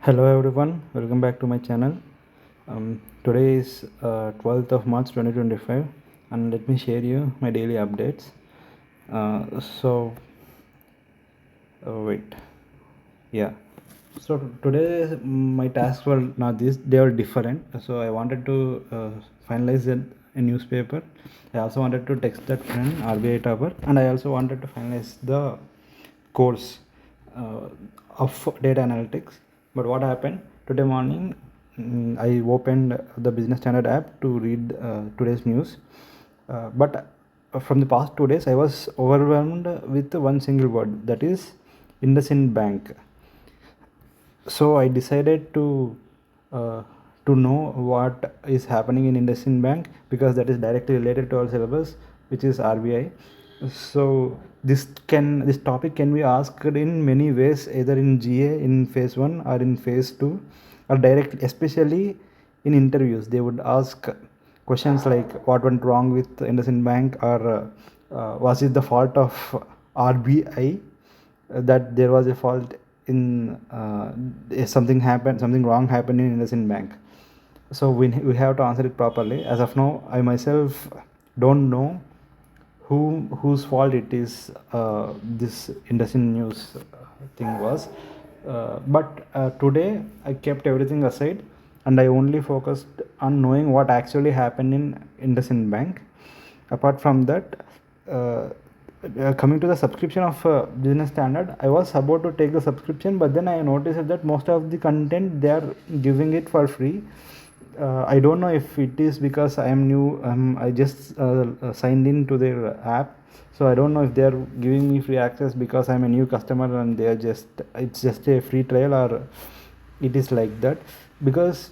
Hello everyone, welcome back to my channel. Today is 12th of March 2025 and let me share you my daily updates. Wait, yeah. So today my tasks were not this, they were different. So I wanted to finalize a newspaper. I also wanted to text that friend RBI topper, and I also wanted to finalize the course uh, of data analytics. But what happened today morning? I opened the business standard app to read today's news, but from the past 2 days I was overwhelmed with one single word, that is IndusInd Bank. So I decided uh, to know what is happening in IndusInd Bank, because that is directly related to our syllabus, which is RBI. So this topic can be asked in many ways, either in GA in phase 1 or in phase 2, or directly, especially in interviews. They would ask questions like what went wrong with IndusInd Bank, or was it the fault of RBI, that there was a fault in something wrong happened in IndusInd Bank. So we have to answer it properly. As of now, I myself don't know whose fault it is. This IndusInd news thing was, but today I kept everything aside and I only focused on knowing what actually happened in IndusInd Bank. Apart from that, coming to the subscription of business standard, I was about to take the subscription, but then I noticed that most of the content they are giving it for free. I don't know if it is because I am new. I just signed in to their app, so I don't know if they are giving me free access because I'm a new customer and they are it's just a free trial, or it is like that. Because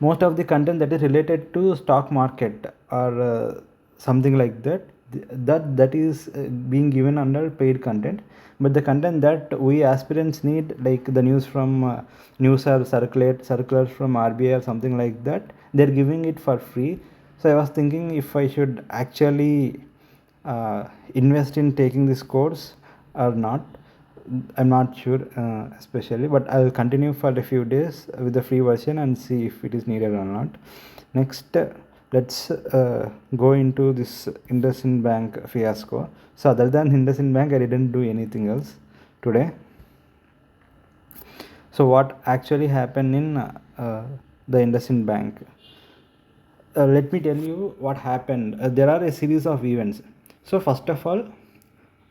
most of the content that is related to stock market or something like that, that is being given under paid content. But the content that we aspirants need, like the news from news or circulars from RBI or something like that, they're giving it for free. So I was thinking if I should actually invest in taking this course or not. I'm not sure, especially, but I'll continue for a few days with the free version and see if it is needed or not. Next, let's go into this IndusInd Bank fiasco. So, other than IndusInd Bank, I didn't do anything else today. So, what actually happened in the IndusInd Bank? Let me tell you what happened. There are a series of events. So, first of all,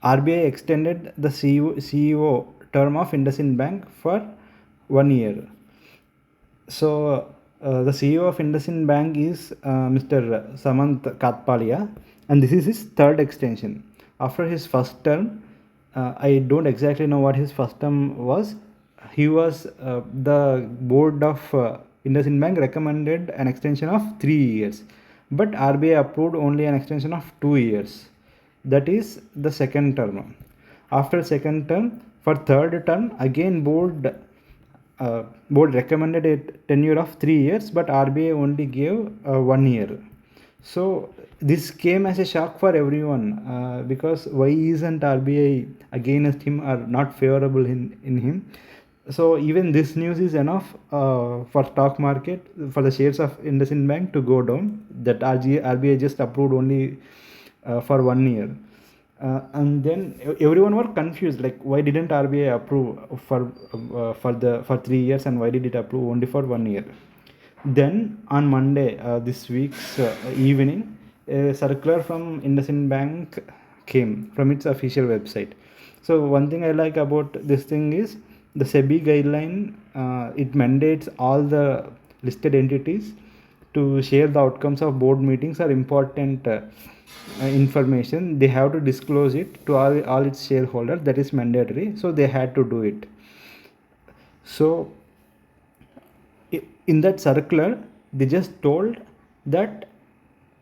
RBI extended the CEO term of IndusInd Bank for 1 year. So the CEO of IndusInd Bank is Mr. Samant Katpalia, and this is his third extension. After his first term, I don't exactly know what his first term was. He was the board of IndusInd Bank recommended an extension of 3 years, but RBI approved only an extension of 2 years. That is the second term. After second term, for third term, again board recommended a tenure of 3 years, but RBI only gave 1 year. So this came as a shock for everyone, because why isn't RBI against him or not favorable in him? So even this news is enough for stock market, for the shares of IndusInd Bank to go down. That RBI just approved only for 1 year. And then everyone were confused, like why didn't RBI approve for 3 years, and why did it approve only for 1 year? Then on Monday, this week's evening, a circular from IndusInd Bank came from its official website. So one thing I like about this thing is the SEBI guideline. It mandates all the listed entities to share the outcomes of board meetings or important information. They have to disclose it to all its shareholders. That is mandatory. So they had to do it. So in that circular, they just told that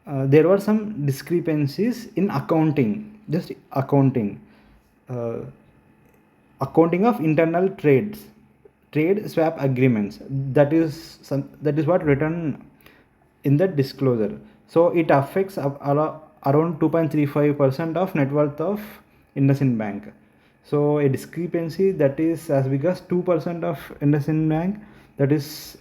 there were some discrepancies in accounting, just accounting, uh, accounting of internal trade swap agreements. That is what written in that disclosure. So it affects around 2.35% of net worth of IndusInd Bank. So a discrepancy that is as big as 2% of IndusInd Bank, that is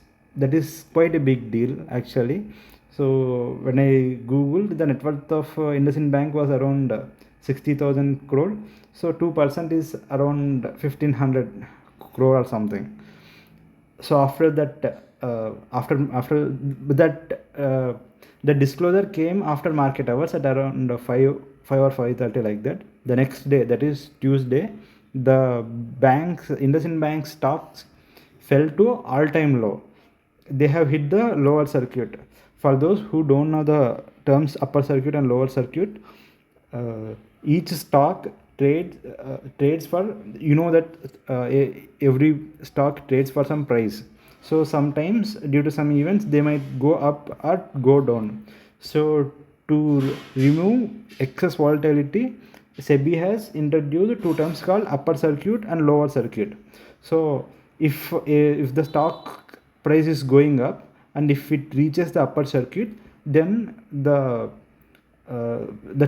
quite a big deal actually. So when I googled, the net worth of IndusInd Bank was around 60,000 crore. So 2% is around 1500 crore or something. So after that, after that, the disclosure came after market hours at around 5 or 5:30 like that. The next day, that is Tuesday, the banks, IndusInd Bank stocks fell to all-time low. They have hit the lower circuit. For those who don't know the terms upper circuit and lower circuit, each stock trades for, that every stock trades for some price. So sometimes due to some events they might go up or go down. So to remove excess volatility, SEBI has introduced two terms called upper circuit and lower circuit. So if the stock price is going up and if it reaches the upper circuit, then the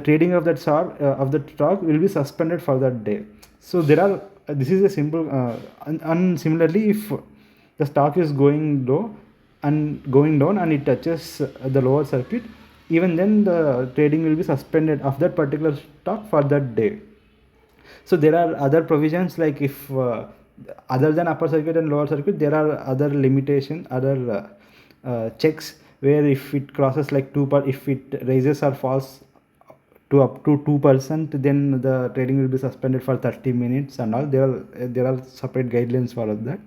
trading of that stock will be suspended for that day. So there are this is a simple and similarly, if the stock is going low and going down and it touches the lower circuit, even then the trading will be suspended of that particular stock for that day. So there are other provisions, like if other than upper circuit and lower circuit, there are other limitations, other checks, where if it crosses like if it raises or falls to up to 2%, then the trading will be suspended for 30 minutes and all. There are separate guidelines for that.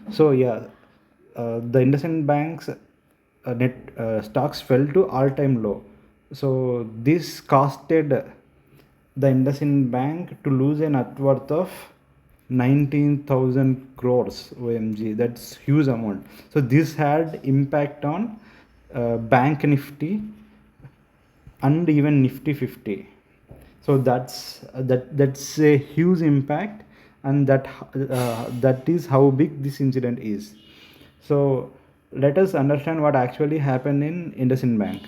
So yeah, the IndusInd Bank's net stocks fell to all-time low. So this costed the IndusInd Bank to lose a net worth of 19,000 crores. OMG, that's huge amount. So this had impact on Bank Nifty and even Nifty 50. So that's a huge impact, and that is how big this incident is. So let us understand what actually happened in IndusInd Bank.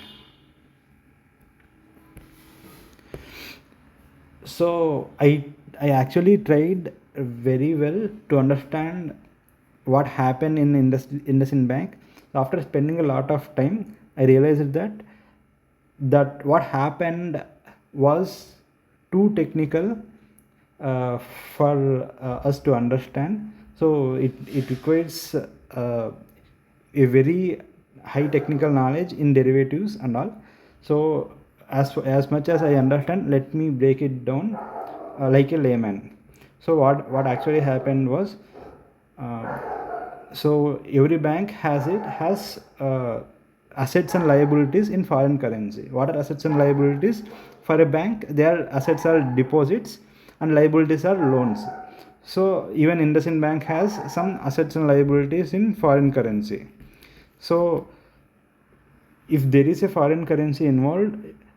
So I actually tried very well to understand what happened in IndusInd Bank. After spending a lot of time, I realized that what happened was too technical for us to understand. So it requires a very high technical knowledge in derivatives and all. So as much as I understand, let me break it down like a layman. So what actually happened was, so every bank has assets and liabilities in foreign currency. What are assets and liabilities? For a bank, their assets are deposits and liabilities are loans. So even IndusInd Bank has some assets and liabilities in foreign currency. So if there is a foreign currency involved,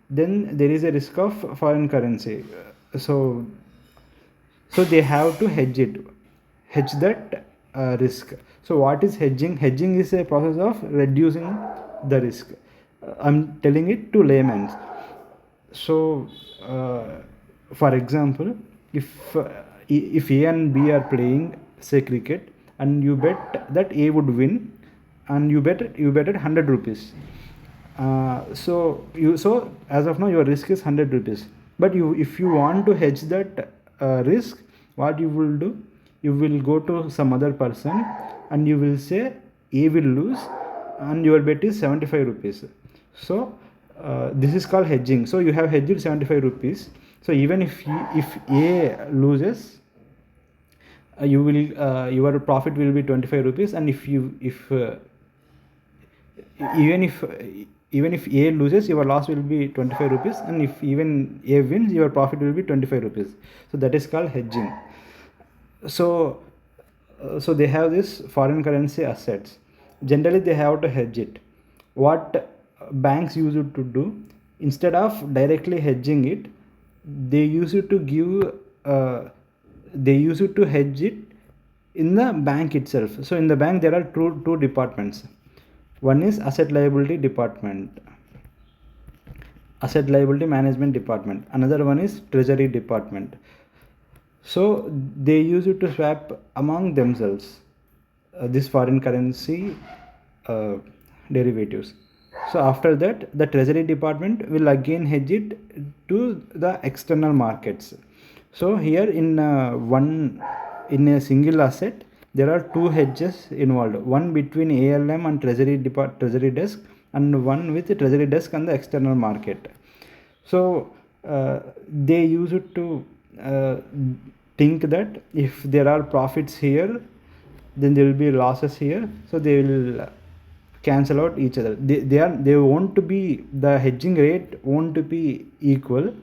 then there is a risk of foreign currency. So they have to hedge that risk. So what is hedging? Hedging is a process of reducing the risk. I'm telling it to laymen. So for example, if A and B are playing, say, cricket, and you bet that A would win, and you betted 100 rupees. So as of now your risk is 100 rupees. But if you want to hedge that risk, what you will do? You will go to some other person and you will say A will lose and your bet is 75 rupees. So this is called hedging. So you have hedged 75 rupees. So even if A loses, you will your profit will be 25 rupees, and even if A loses, your loss will be 25 rupees, and if even A wins, your profit will be 25 rupees. So that is called hedging. So they have this foreign currency assets. Generally they have to hedge it. What banks use it to do, instead of directly hedging it, they use it to hedge it in the bank itself. So in the bank there are two departments. One is asset liability management department. Another one is treasury department. So they use it to swap among themselves this foreign currency uh, derivatives. So after that, the Treasury Department will again hedge it to the external markets. So here in a single asset, there are two hedges involved. One between ALM and Treasury desk, and one with the Treasury desk and the external market. So they use it to uh, think that if there are profits here, then there will be losses here, so they will cancel out each other. They want to be, the hedging rate won't to be equal,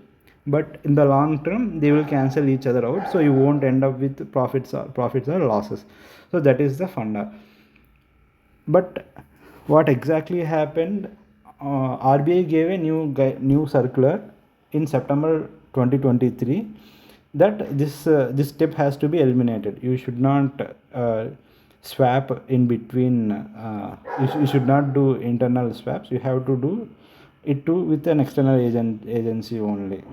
but in the long term they will cancel each other out, so you won't end up with profits or losses. So that is the funda. But what exactly happened? RBI gave a new circular in September 2023 that this step has to be eliminated. You should not swap in between. You should not do internal swaps. You have to do it too with an external agency only.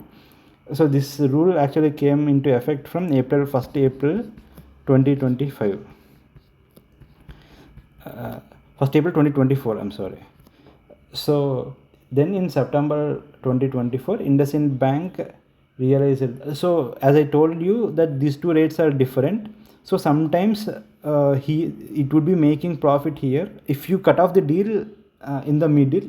So this rule actually came into effect from April 2025. 1st April 2024, I'm sorry. So then in September 2024, IndusInd Bank realized it. So as I told you that these two rates are different. So sometimes it would be making profit here. If you cut off the deal in the middle,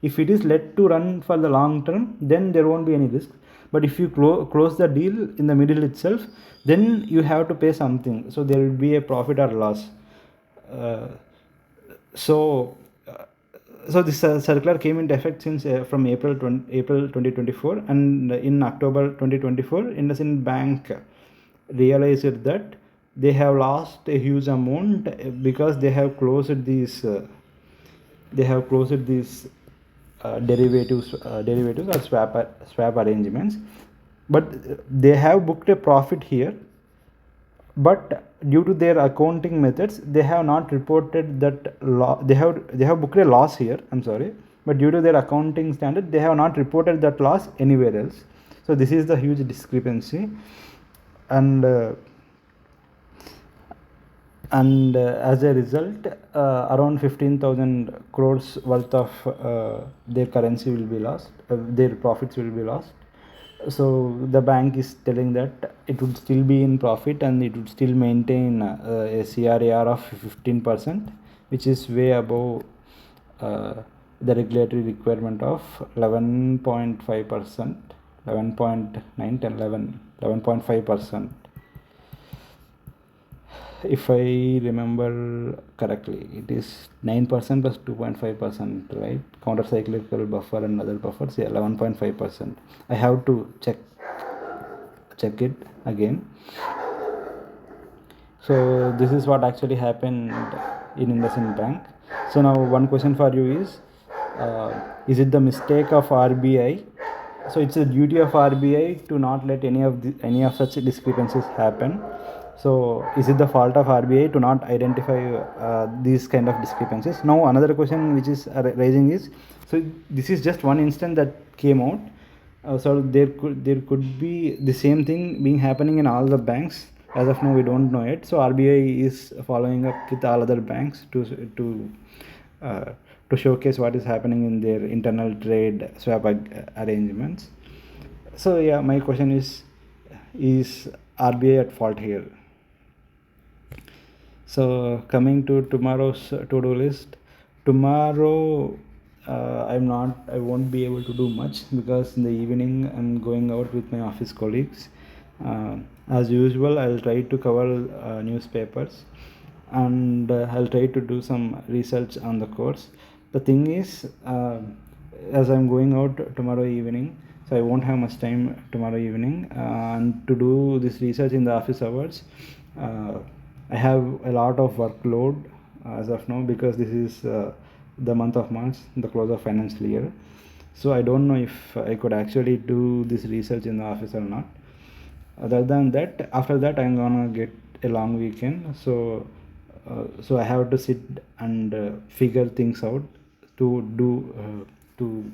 if it is let to run for the long term, then there won't be any risk. But if you close the deal in the middle itself, then you have to pay something. So there will be a profit or loss. Uh, so so this circular came into effect since from April 2024, and in October 2024, IndusInd Bank realized that they have lost a huge amount because they have closed these derivatives or swap arrangements, but they have booked a profit here, but due to their accounting methods they have not reported that they have booked a loss here, I'm sorry, but due to their accounting standard they have not reported that loss anywhere else. So this is the huge discrepancy. And as a result, around 15,000 crores worth of their currency will be lost, their profits will be lost. So the bank is telling that it would still be in profit and it would still maintain a CRAR of 15%, which is way above uh, the regulatory requirement of 11.5%, 11.9, 10, 11, 11.5%. If I remember correctly, it is 9% plus 2.5%, right? Counter-cyclical buffer and other buffers, yeah, 11.5%. I have to check it again. So this is what actually happened in IndusInd Bank. So now one question for you is it the mistake of RBI? So it's a duty of RBI to not let any of such discrepancies happen. So is it the fault of RBI to not identify these kind of discrepancies? Now another question which is raising is, so this is just one instance that came out. So there could be the same thing being happening in all the banks. As of now, we don't know it. So RBI is following up with all other banks uh, to showcase what is happening in their internal trade swap arrangements. So yeah, my question is RBI at fault here? So coming to tomorrow's to-do list, tomorrow I won't be able to do much because in the evening I'm going out with my office colleagues. As usual, I'll try to cover newspapers, and I'll try to do some research on the course. The thing is, as I'm going out tomorrow evening, so I won't have much time tomorrow evening, and to do this research in the office hours. I have a lot of workload as of now because this is the month of March, the close of financial year. So I don't know if I could actually do this research in the office or not. Other than that, after that I'm gonna get a long weekend. So I have to sit and figure things out to do to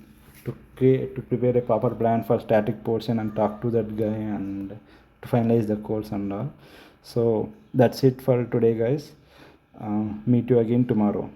prepare a proper plan for static portion and talk to that guy and to finalize the codes and all. So that's it for today, guys. Meet you again tomorrow.